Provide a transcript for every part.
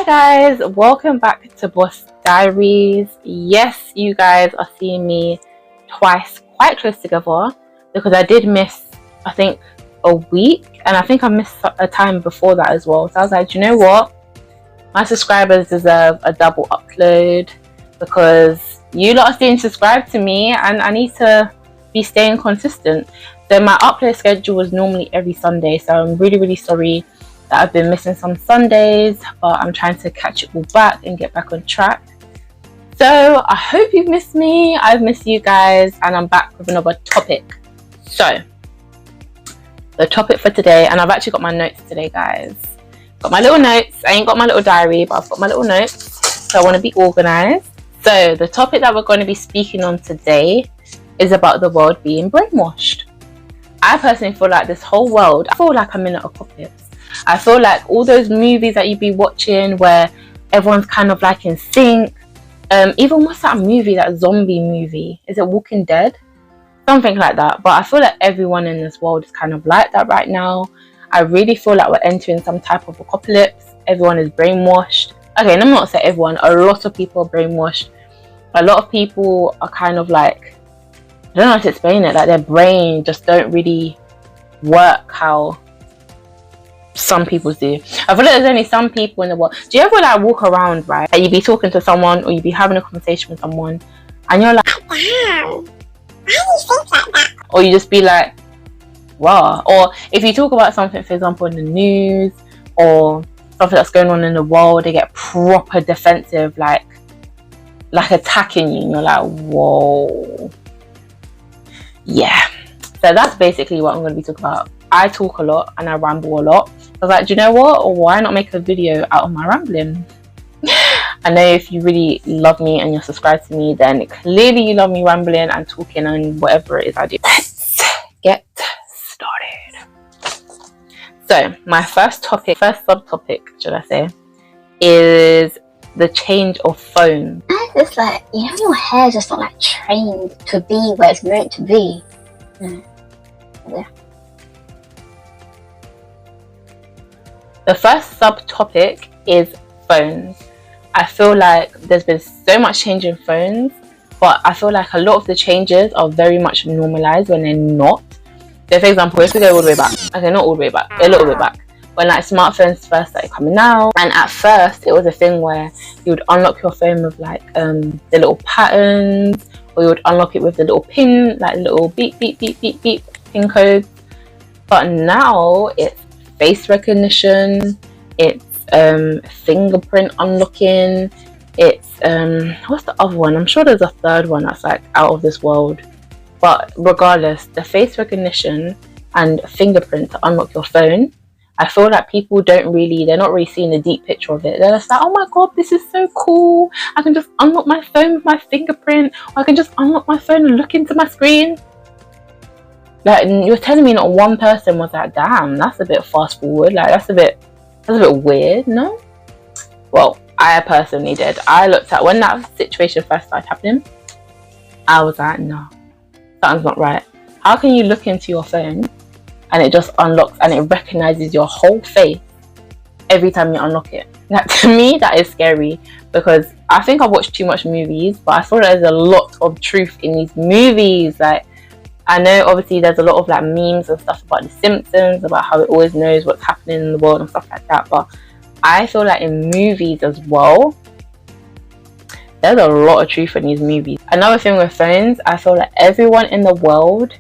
Hi guys, welcome back to Boss Diaries. Yes, you guys are seeing me twice quite close together because I did miss, I think, a week, and I think I missed a time before that as well. So I was like, you know what? My subscribers deserve a double upload because you lot didn't subscribe to me and I need to be staying consistent. So my upload schedule was normally every Sunday, so I'm really sorry that I've been missing some Sundays, but I'm trying to catch it all back and get back on track. So I hope you've missed me. I've missed you guys, and I'm back with another topic. So the topic for today, and I've actually got my notes today, guys. Got my little notes. I ain't got my little diary, but I've got my little notes, so I want to be organized. So the topic that we're going to be speaking on today is about the world being brainwashed. I personally feel like this whole world, I feel like I'm in an apocalypse. I feel like all those movies that you'd be watching where everyone's kind of like in sync. Even what's that movie, that zombie movie? Is it Walking Dead? Something like that. But I feel like everyone in this world is kind of like that right now. I really feel like we're entering some type of apocalypse. Everyone is brainwashed. Okay, and I'm not saying everyone. A lot of people are brainwashed. A lot of people are kind of like, I don't know how to explain it. Like their brain just don't really work how some people do. I feel like there's only some people in the world. Do you ever like walk around, right, and you be talking to someone or you be having a conversation with someone and you're like, wow, how do you think like that? Or you just be like, wow. Or if you talk about something, for example, in the news or something that's going on in the world, they get proper defensive, like attacking you, and you're like, whoa. Yeah. So that's basically what I'm going to be talking about. I talk a lot and I ramble a lot. I was like, do you know what? Or why not make a video out of my rambling? I know if you really love me and you're subscribed to me, then clearly you love me rambling and talking and whatever it is I do. Let's get started. So my first subtopic, should I say, is the change of phone. It's like, you know, your hair just not like trained to be where it's meant to be. Yeah. The first subtopic is phones. I feel like there's been so much change in phones, but I feel like a lot of the changes are very much normalized when they're not. So for example, if we go all the way back, okay, not all the way back, a little bit back, when like smartphones first started coming out, and at first it was a thing where you would unlock your phone with like the little patterns, or you would unlock it with the little pin, like little beep pin codes. But now it's face recognition, it's fingerprint unlocking, it's what's the other one? I'm sure there's a third one that's like out of this world. But regardless, the face recognition and fingerprint to unlock your phone, I feel like people they're not really seeing the deep picture of it. They're just like, oh my god, this is so cool. I can just unlock my phone with my fingerprint, or I can just unlock my phone and look into my screen. Like, you're telling me not one person was like, damn, that's a bit fast forward. Like, that's a bit weird, no? Well, I personally did. I looked at when that situation first started happening, I was like, no, something's not right. How can you look into your phone and it just unlocks and it recognizes your whole face every time you unlock it? Like, to me, that is scary because I think I watched too much movies, but I feel like there's a lot of truth in these movies. Like, I know obviously there's a lot of like memes and stuff about the Simpsons, about how it always knows what's happening in the world and stuff like that, but I feel like in movies as well, there's a lot of truth in these movies. Another thing with phones, I feel like everyone in the world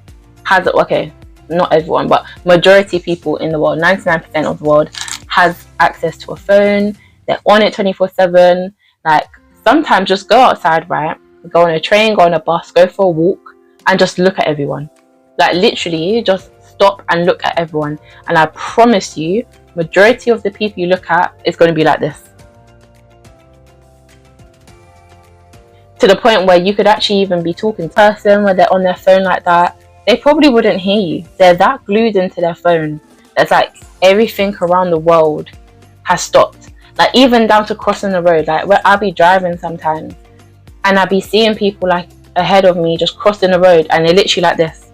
has, okay, not everyone, but majority of people in the world, 99% of the world has access to a phone. They're on it 24/7. Like, sometimes just go outside, right? Go on a train, go on a bus, go for a walk, and just look at everyone. Like, literally just stop and look at everyone, and I promise you majority of the people you look at is going to be like this, to the point where you could actually even be talking to a person where they're on their phone like that, they probably wouldn't hear you. They're that glued into their phone. It's like everything around the world has stopped, like even down to crossing the road. Like, where I'll be driving sometimes and I'll be seeing people like ahead of me just crossing the road and they're literally like this.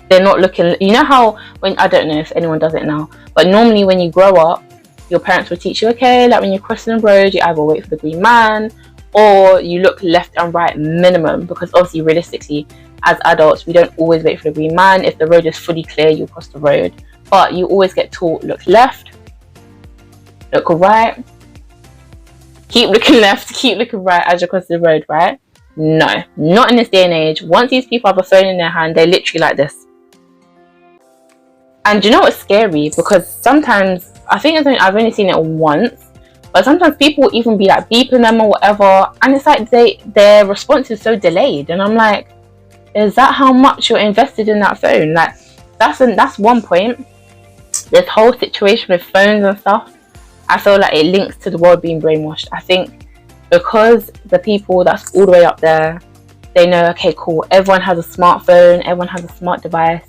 They're not looking. You know how when, I don't know if anyone does it now, but normally when you grow up your parents will teach you, okay, like when you're crossing the road, you either wait for the green man or you look left and right minimum, because obviously realistically as adults we don't always wait for the green man. If the road is fully clear, you cross the road, but you always get taught, look left, look right, keep looking left, keep looking right as you cross the road, right? No, not in this day and age. Once these people have a phone in their hand, they're literally like this. And you know what's scary? Because sometimes, I've only seen it once, but sometimes people will even be like beeping them or whatever, and it's like their response is so delayed, and I'm like, is that how much you're invested in that phone? Like, that's one point. This whole situation with phones and stuff, I feel like it links to the world being brainwashed. I think because the people that's all the way up there, they know, okay, cool, everyone has a smartphone, everyone has a smart device,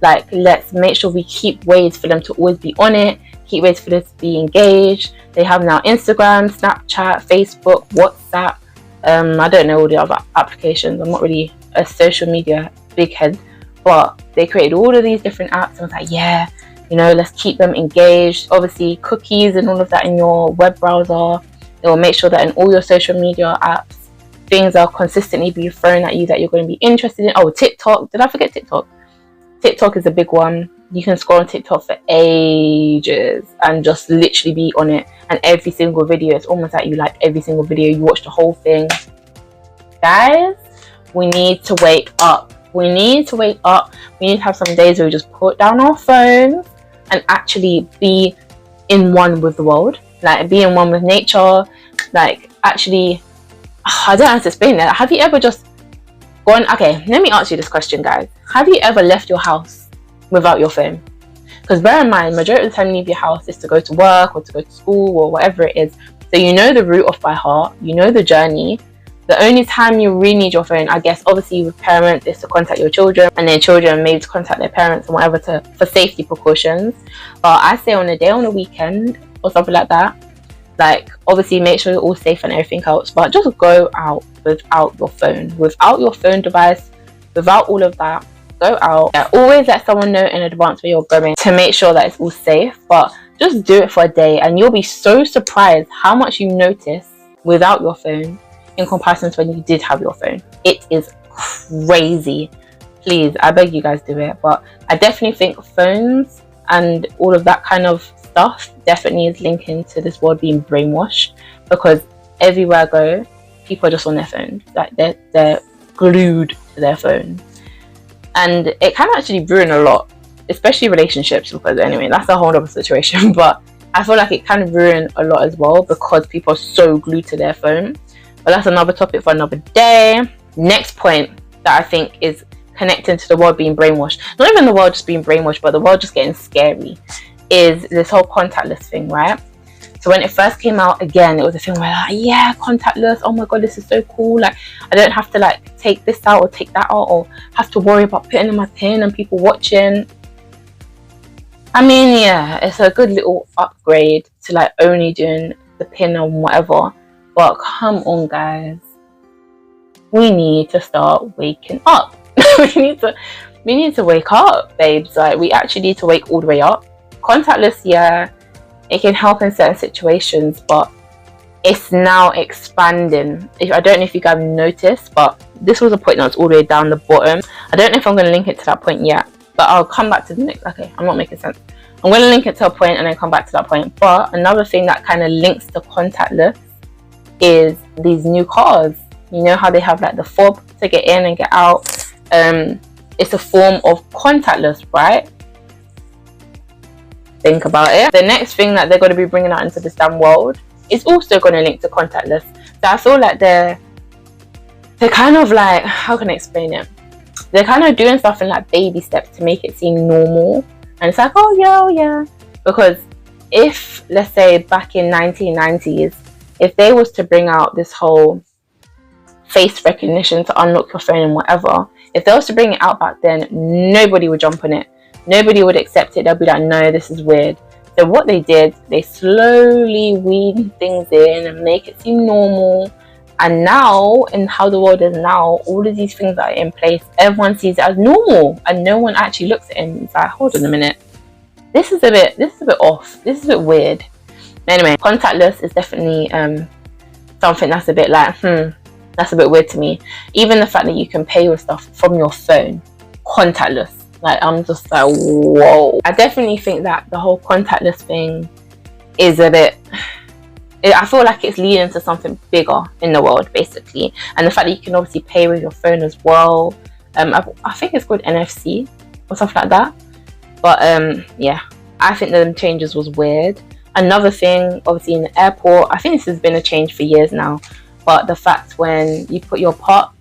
like, let's make sure we keep ways for them to always be on it, keep ways for them to be engaged. They have now Instagram, Snapchat, Facebook, WhatsApp, I don't know all the other applications, I'm not really a social media big head, but they created all of these different apps, and I was like, yeah, you know, let's keep them engaged. Obviously cookies and all of that in your web browser, it will make sure that in all your social media apps things are consistently being thrown at you that you're going to be interested in. Oh, TikTok, did I forget TikTok? TikTok is a big one. You can scroll on TikTok for ages and just literally be on it, and every single video, it's almost like you like every single video, you watch the whole thing. Guys, we need to wake up. We need to wake up. We need to have some days where we just put down our phones and actually be in one with the world, like be in one with nature, like actually, I don't know how to explain that. Have you ever just gone, okay, let me ask you this question, guys. Have you ever left your house without your phone? Because bear in mind, majority of the time you leave your house is to go to work or to go to school or whatever it is. So you know the route off by heart, you know the journey. The only time you really need your phone, I guess, obviously with parents, is to contact your children, and then children maybe to contact their parents and whatever for safety precautions. But I say on a day on a weekend or something like that, like obviously make sure you're all safe and everything else, but just go out without your phone device, without all of that. Go out. Yeah, always let someone know in advance where you're going to make sure that it's all safe, but just do it for a day and you'll be so surprised how much you notice without your phone in comparison to when you did have your phone. It is crazy. Please, I beg you guys, do it. But I definitely think phones and all of that kind of stuff definitely is linking to this world being brainwashed, because everywhere I go, people are just on their phones. Like they're glued to their phone, and it can actually ruin a lot, especially relationships, because anyway, that's a whole other situation. But I feel like it can ruin a lot as well because people are so glued to their phone. But that's another topic for another day. Next point that I think is connecting to the world being brainwashed, not even the world just being brainwashed, but the world just getting scary, is this whole contactless thing, right? So when it first came out, again, it was a thing where like, yeah, contactless, oh my god, this is so cool, like I don't have to like take this out or take that out or have to worry about putting in my pin and people watching. I mean, yeah, it's a good little upgrade to like only doing the pin and whatever, but come on guys, we need to start waking up. we need to wake up, babes. Like we actually need to wake all the way up. Contactless, yeah, it can help in certain situations, but it's now expanding. I don't know if you guys noticed, but this was a point that was all the way down the bottom. I don't know if I'm going to link it to that point yet, but I'll come back to the next. Okay, I'm not making sense. I'm going to link it to a point and then come back to that point. But another thing that kind of links to contactless is these new cars. You know how they have like the fob to get in and get out? It's a form of contactless, right? Think about it. The next thing that they're going to be bringing out into this damn world is also going to link to contactless. So I feel like they're kind of like, how can I explain it? They're kind of doing stuff in like baby steps to make it seem normal. And it's like, oh yeah. Because if, let's say back in 1990s, if they was to bring out this whole face recognition to unlock your phone and whatever, if they was to bring it out back then, nobody would jump on it. Nobody would accept it. They'll be like, no, this is weird. So what they did, they slowly weed things in and make it seem normal. And now, in how the world is now, all of these things that are in place, everyone sees it as normal, and no one actually looks at it and is like, hold on a minute, this is a bit off. This is a bit weird. Anyway, contactless is definitely something that's a bit like, that's a bit weird to me. Even the fact that you can pay with stuff from your phone, contactless. Like, I'm just like, whoa. I definitely think that the whole contactless thing is a bit, I feel like it's leading to something bigger in the world, basically. And the fact that you can obviously pay with your phone as well. I think it's called NFC or something like that. But yeah, I think the changes was weird. Another thing, obviously in the airport, I think this has been a change for years now. But the fact when you put your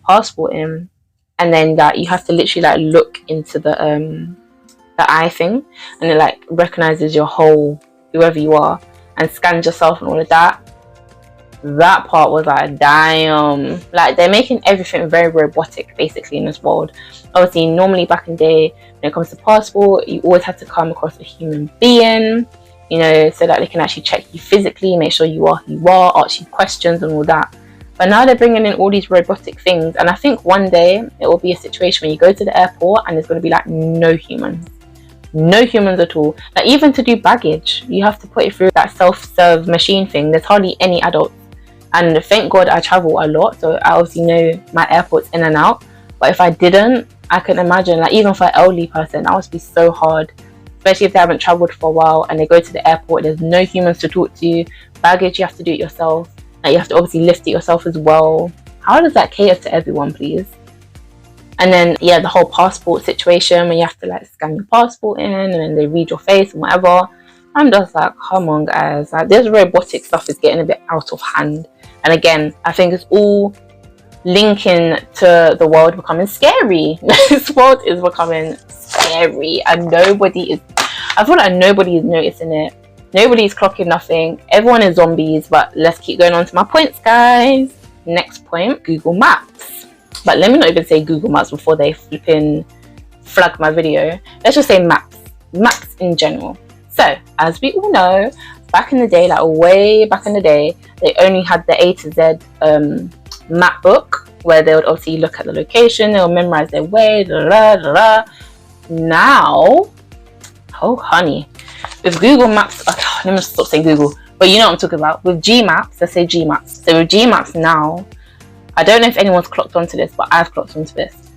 passport in, and then that you have to literally like look into the eye thing, and it like recognizes your whole, whoever you are, and scans yourself and all of that. That part was like, damn. Like, they're making everything very robotic basically in this world. Obviously, normally back in the day, when it comes to passport, you always had to come across a human being, you know, so that they can actually check you physically, make sure you are who you are, ask you questions and all that. But now they're bringing in all these robotic things, and I think one day it will be a situation where you go to the airport and there's going to be like no humans at all. Like, even to do baggage, you have to put it through that self-serve machine thing. There's hardly any adults, and thank God I travel a lot, so I obviously know my airports in and out. But if I didn't, I can imagine, like, even for an elderly person, that must be so hard, especially if they haven't traveled for a while and they go to the airport, there's no humans to talk to. Baggage, you have to do it yourself. Like, you have to obviously lift it yourself as well. How does that cater to everyone, please? And then, yeah, the whole passport situation, when you have to like scan your passport in and then they read your face and whatever. I'm just like, come on, guys. Like, this robotic stuff is getting a bit out of hand. And again, I think it's all linking to the world becoming scary. This world is becoming scary, and I feel like nobody is noticing it. Nobody's clocking nothing. Everyone is zombies. But let's keep going on to my points, guys. Next point, Google Maps. But let me not even say Google Maps before they flipping flag my video. Let's just say maps. Maps in general. So, as we all know, back in the day, like way back in the day, they only had the A to Z map book, where they would obviously look at the location, they'll memorize their way, Now, oh honey, with Google Maps, okay, let me stop saying Google, but you know what I'm talking about. With G Maps, let's say G Maps. So with G Maps now, I don't know if anyone's clocked onto this, but I've clocked onto this.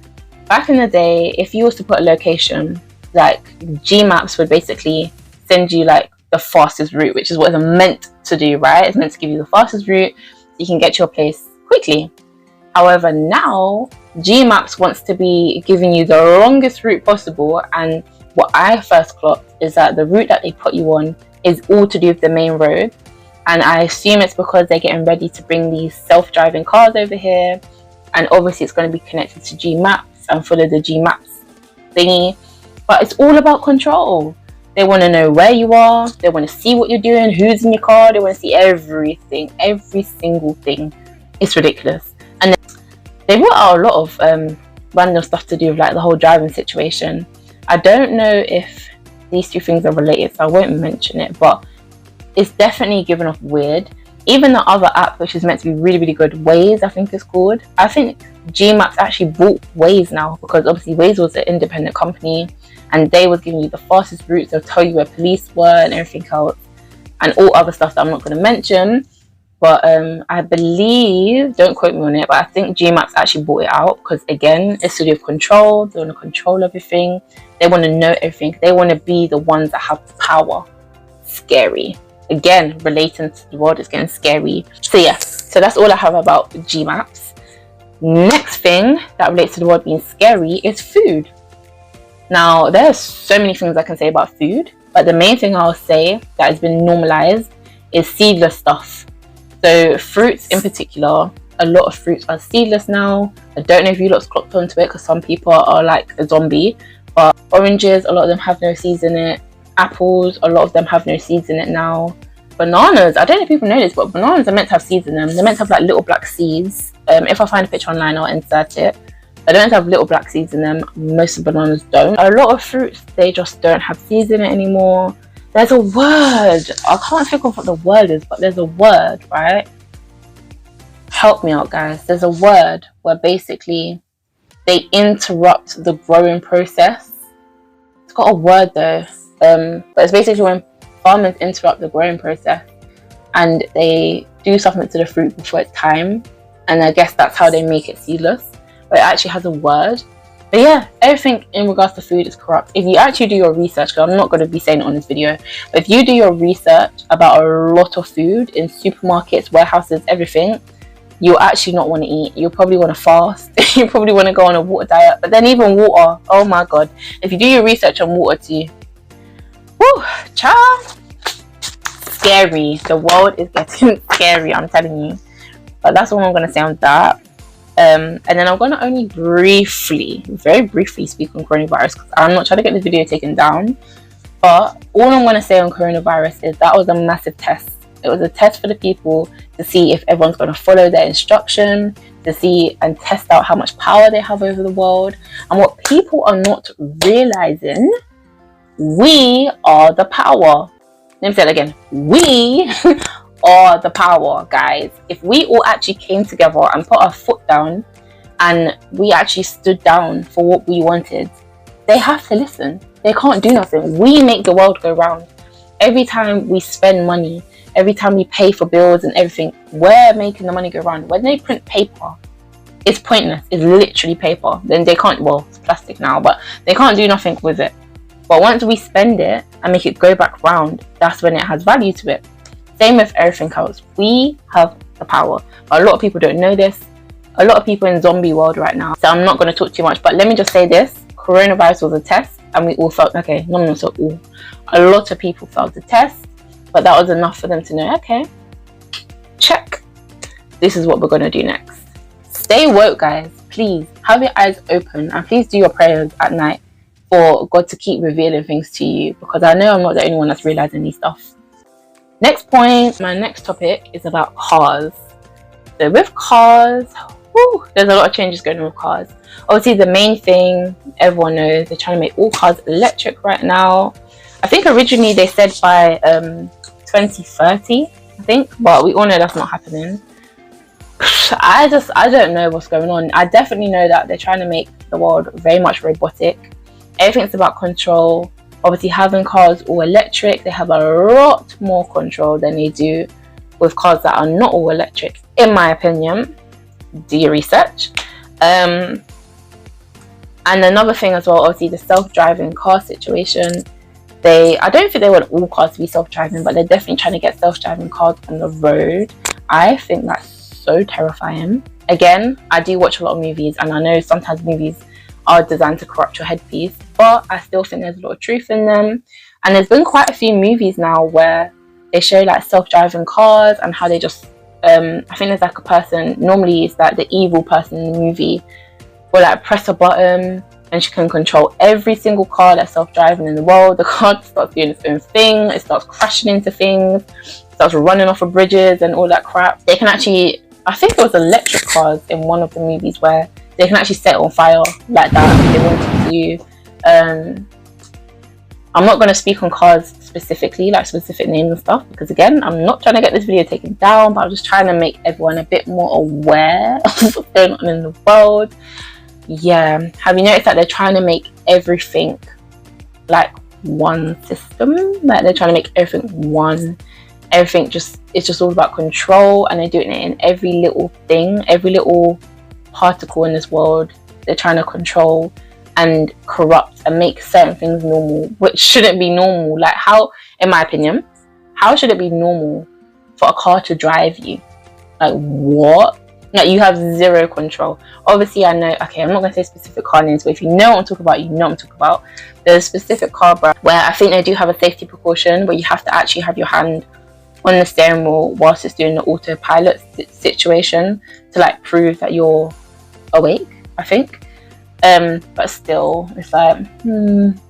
Back in the day, if you was to put a location, like, G Maps would basically send you like the fastest route, which is what it's meant to do, right? It's meant to give you the fastest route so you can get to your place quickly. However, now G Maps wants to be giving you the longest route possible, and what I first clocked is that the route that they put you on is all to do with the main road. And I assume it's because they're getting ready to bring these self-driving cars over here, and obviously it's going to be connected to G Maps and follow the G Maps thingy. But it's all about control. They want to know where you are, they want to see what you're doing, who's in your car, they want to see everything, every single thing. It's ridiculous. And they brought out a lot of random stuff to do with like the whole driving situation. I don't know if these two things are related, so I won't mention it, but it's definitely given off weird. Even the other app, which is meant to be really, really good, Waze, I think it's called. I think G Maps actually bought Waze now, because obviously Waze was an independent company and they was giving you the fastest routes. They'll tell you where police were and everything else, and all other stuff that I'm not going to mention. But I believe, don't quote me on it, but I think G Maps actually bought it out, because again, it's to do with control. They want to control everything. They want to know everything. They want to be the ones that have power. Scary. Again, relating to the world, it's getting scary. So yeah, so that's all I have about G Maps. Next thing that relates to the world being scary is food. Now, there's so many things I can say about food, but the main thing I'll say that has been normalized is seedless stuff. So fruits in particular, a lot of fruits are seedless now. I don't know if you lot's clocked onto it, because some people are like a zombie. But oranges, a lot of them have no seeds in it. Apples, a lot of them have no seeds in it now. Bananas, I don't know if people know this, but bananas are meant to have seeds in them. They're meant to have like little black seeds. If I find a picture online, I'll insert it. They're meant to have little black seeds in them. Most of bananas don't. A lot of fruits, they just don't have seeds in it anymore. There's a word, I can't think of what the word is, but there's a word, right? Help me out, guys. There's a word where basically they interrupt the growing process. It's got a word though, but it's basically when farmers interrupt the growing process. and they do something to the fruit before it's time, and I guess that's how they make it seedless, but it actually has a word. But yeah, everything in regards to food is corrupt. If you actually do your research, because I'm not going to be saying it on this video, but if you do your research about a lot of food in supermarkets, warehouses, everything, you'll actually not want to eat. You'll probably want to fast. You probably want to go on a water diet. But then even water, oh my god, if you do your research on water too, whoo, child, scary. The world is getting scary, I'm telling you. But that's all I'm going to say on that. And then I'm going to only very briefly speak on coronavirus, because I'm not trying to get the video taken down. But all I'm going to say on coronavirus is that was a massive test. It was a test for the people to see if everyone's going to follow their instruction, to see and test out how much power they have over the world. And what people are not realizing, we are the power. Let me say it again. We are the power, guys. If we all actually came together and put our foot down and we actually stood down for what we wanted, they have to listen. They can't do nothing. We make the world go round. Every time we spend money, every time we pay for bills and everything, we're making the money go round. When they print paper, it's pointless. It's literally paper. Then they can't, well, it's plastic now, but they can't do nothing with it. But once we spend it and make it go back round, that's when it has value to it. Same with everything else. We have the power. A lot of people don't know this. A lot of people in zombie world right now. So I'm not going to talk too much, but let me just say this. Coronavirus was a test and we all felt, okay, not all. A lot of people failed the test, but that was enough for them to know, okay, check. This is what we're going to do next. Stay woke, guys. Please have your eyes open and please do your prayers at night for God to keep revealing things to you, because I know I'm not the only one that's realizing these stuff. Next point, my next topic is about cars. So with cars, there's a lot of changes going on with cars. Obviously, the main thing everyone knows, they're trying to make all cars electric right now. I think originally they said by 2030, I think, but we all know that's not happening. I don't know what's going on. I definitely know that they're trying to make the world very much robotic. Everything's about control. Obviously, having cars all electric, they have a lot more control than they do with cars that are not all electric, in my opinion. Do your research. And another thing as well, obviously the self-driving car situation. I don't think they want all cars to be self-driving, but they're definitely trying to get self-driving cars on the road. I think that's so terrifying. Again, I do watch a lot of movies, and I know sometimes movies are designed to corrupt your headpiece, but I still think there's a lot of truth in them. And there's been quite a few movies now where they show like self-driving cars and how they just I think there's like a person, normally it's like the evil person in the movie, will like press a button and she can control every single car that's self-driving in the world. The car starts doing its own thing, it starts crashing into things, starts running off of bridges and all that crap. They can actually, I think it was electric cars in one of the movies where they can actually set it on fire like that if they wanted to. I'm not going to speak on cars specifically, like specific names and stuff, because again, I'm not trying to get this video taken down, but I'm just trying to make everyone a bit more aware of what's going on in the world. Yeah, have you noticed that they're trying to make everything like one system? Like they're trying to make everything one. Everything just, it's just all about control, and they're doing it in every little thing, every little particle in this world. They're trying to control and corrupt and make certain things normal, which shouldn't be normal. Like how, in my opinion, how should it be normal for a car to drive you? Like what? Like you have zero control. Obviously I know, okay, I'm not going to say specific car names, but if you know what I'm talking about, you know what I'm talking about. There's a specific car brand where I think they do have a safety precaution where you have to actually have your hand on the steering wheel whilst it's doing the autopilot situation to like prove that you're awake, I think. But still, it's like,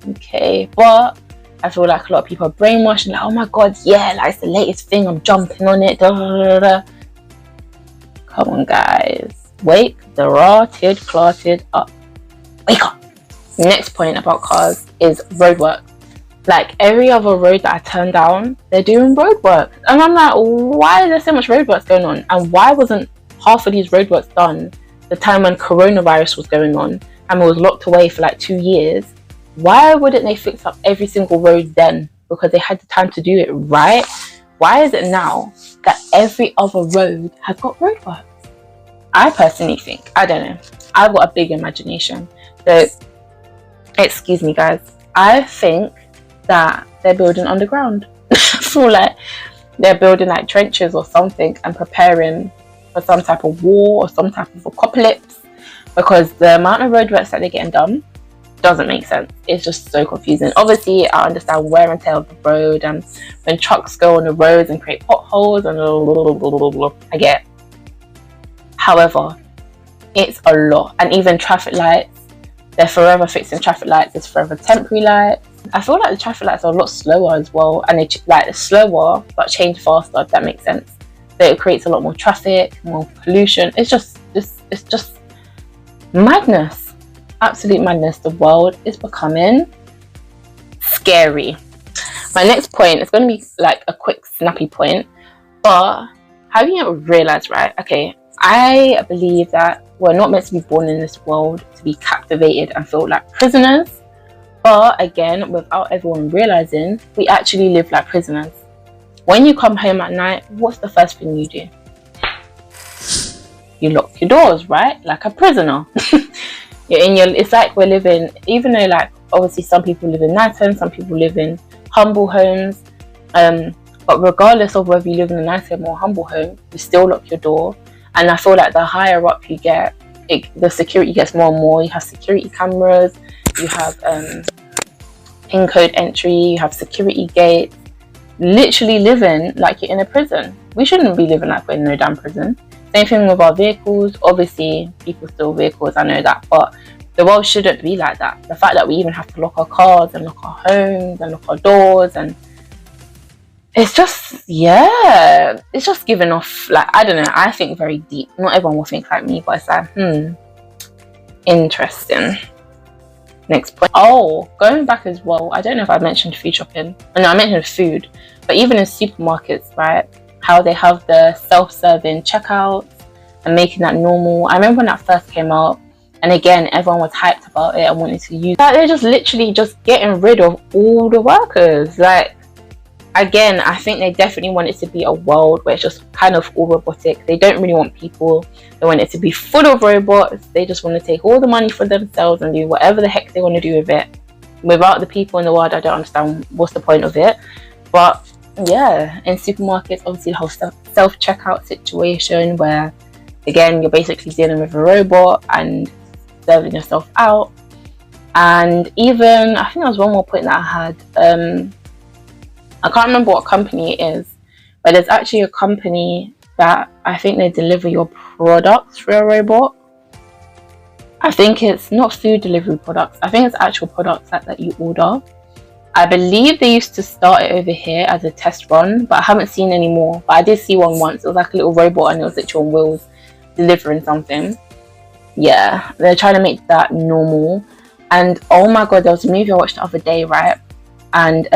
okay. But I feel like a lot of people are brainwashed and like, oh my god, yeah, like it's the latest thing, I'm jumping on it. Da, da, da, da. Come on, guys, wake the rotted, clotted up. Wake up. Next point about cars is road work. Like every other road that I turn down, they're doing road work, and I'm like, why is there so much road work going on? And why wasn't half of these road works done the time when coronavirus was going on and we was locked away for like 2 years? Why wouldn't they fix up every single road then? Because they had the time to do it, right? why is it now that every other road has got roadworks? I personally think, I don't know, I've got a big imagination. So, excuse me guys, I think that they're building underground. I feel like they're building like trenches or something and preparing for some type of war or some type of apocalypse, because the amount of roadworks that they're getting done doesn't make sense. It's just so confusing. Obviously, I understand wear and tear of the road, and when trucks go on the roads and create potholes and I get it. However, it's a lot. And even traffic lights, they're forever fixing traffic lights. It's forever temporary lights. I feel like the traffic lights are a lot slower as well, and they're slower but change faster, if that makes sense. So it creates a lot more traffic, more pollution. It's just madness. Absolute madness. The world is becoming scary. My next point is going to be like a quick snappy point, but have you realized, right? Okay, I believe that we're not meant to be born in this world to be captivated and feel like prisoners, but again, without everyone realizing, we actually live like prisoners. When you come home at night, what's the first thing you do? You lock your doors, right? Like a prisoner. It's like we're living, even though like obviously some people live in nice homes, some people live in humble homes, but regardless of whether you live in a nice home or a humble home, you still lock your door. And I feel like the higher up you get, the security gets more and more. You have security cameras, you have pin code entry, you have security gates. Literally living like you're in a prison. We shouldn't be living like we're in no damn prison. Same thing with our vehicles. Obviously, people steal vehicles, I know that, but the world shouldn't be like that. The fact that we even have to lock our cars and lock our homes and lock our doors, and it's just, yeah, it's just giving off, like, I don't know, I think very deep. Not everyone will think like me, but it's like, interesting. Next point. Oh, going back as well, I don't know if I mentioned food shopping. No, I mentioned food, but even in supermarkets, right, how they have the self-serving checkouts and making that normal. I remember when that first came out, and again, everyone was hyped about it and wanted to use that. They're just literally just getting rid of all the workers. Like, again, I think they definitely want it to be a world where it's just kind of all robotic. They don't really want people. They want it to be full of robots. They just want to take all the money for themselves and do whatever the heck they want to do with it. Without the people in the world, I don't understand what's the point of it. But yeah, in supermarkets, obviously the whole self-checkout situation where, again, you're basically dealing with a robot and serving yourself out. And even, I think there was one more point that I had. I can't remember what company it is, but there's actually a company that I think they deliver your products through a robot. I think it's not food delivery products. I think it's actual products that you order. I believe they used to start it over here as a test run, but I haven't seen any more. But I did see one once. It was like a little robot and it was literally on wheels delivering something. Yeah, they're trying to make that normal. And oh my god, there was a movie I watched the other day, right? And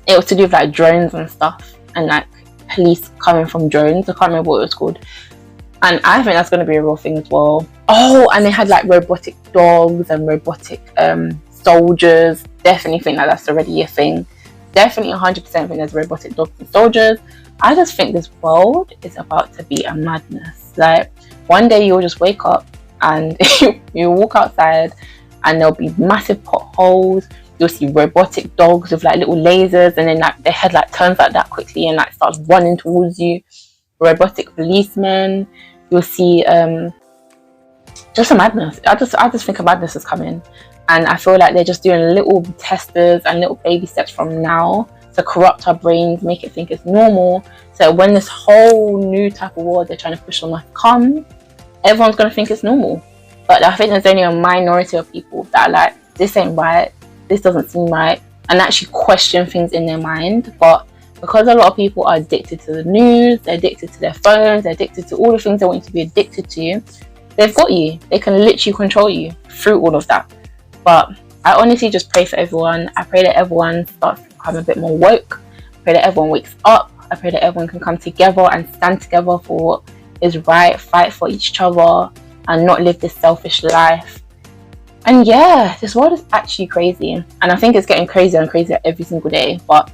it was to do with like drones and stuff, and like police coming from drones. I can't remember what it was called. And I think that's going to be a real thing as well. Oh, and they had like robotic dogs and robotic soldiers. Definitely think that that's already a thing. Definitely 100% think there's robotic dogs and soldiers. I just think this world is about to be a madness. Like, one day you'll just wake up and you walk outside and there'll be massive potholes. You'll see robotic dogs with like little lasers, and then like their head like turns like that quickly and like starts running towards you. Robotic policemen. You'll see just a madness. I just think a madness is coming, and I feel like they're just doing little testers and little baby steps from now to corrupt our brains, make it think it's normal. So when this whole new type of world they're trying to push on us comes, everyone's gonna think it's normal. But I think there's only a minority of people that are like, this ain't right, this doesn't seem right, and actually question things in their mind. But because a lot of people are addicted to the news, they're addicted to their phones, they're addicted to all the things they want you to be addicted to, they've got you. They can literally control you through all of that. But I honestly just pray for everyone. I pray that everyone starts to become a bit more woke. I pray that everyone wakes up. I pray that everyone can come together and stand together for what is right, fight for each other, and not live this selfish life. And yeah, this world is actually crazy, and I think it's getting crazier and crazier every single day. But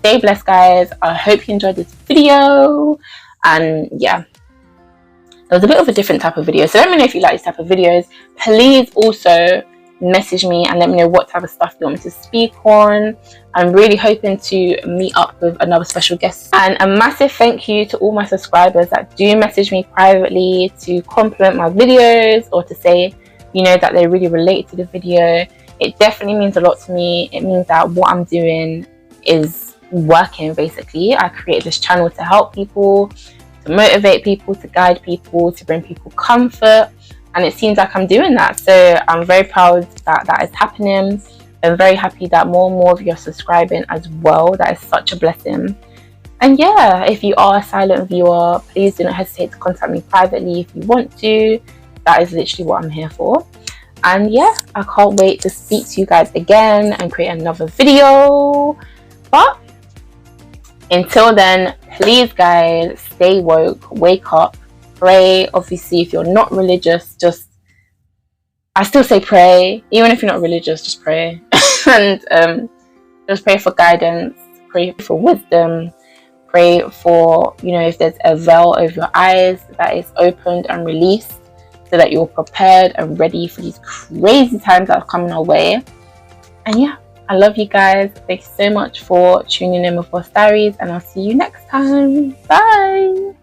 stay blessed, guys. I hope you enjoyed this video. And yeah, it was a bit of a different type of video, so let me know if you like this type of videos. Please also message me and let me know what type of stuff you want me to speak on. I'm really hoping to meet up with another special guest. And a massive thank you to all my subscribers that do message me privately to compliment my videos or to say, you know, that they really relate to the video. It definitely means a lot to me. It means that what I'm doing is working, basically. I created this channel to help people, to motivate people, to guide people, to bring people comfort, and it seems like I'm doing that. So I'm very proud that that is happening. I'm very happy that more and more of you are subscribing as well. That is such a blessing. And yeah, if you are a silent viewer, please do not hesitate to contact me privately if you want to. That is literally what I'm here for. And yeah, I can't wait to speak to you guys again and create another video. But until then, please guys, stay woke, wake up, pray. Obviously, if you're not religious, I still say pray. Even if you're not religious, just pray. And just pray for guidance, pray for wisdom, pray for, you know, if there's a veil over your eyes that is opened and released, so that you're prepared and ready for these crazy times that are coming our way. And yeah, I love you guys. Thank you so much for tuning in with Boss Diaries, and I'll see you next time. Bye.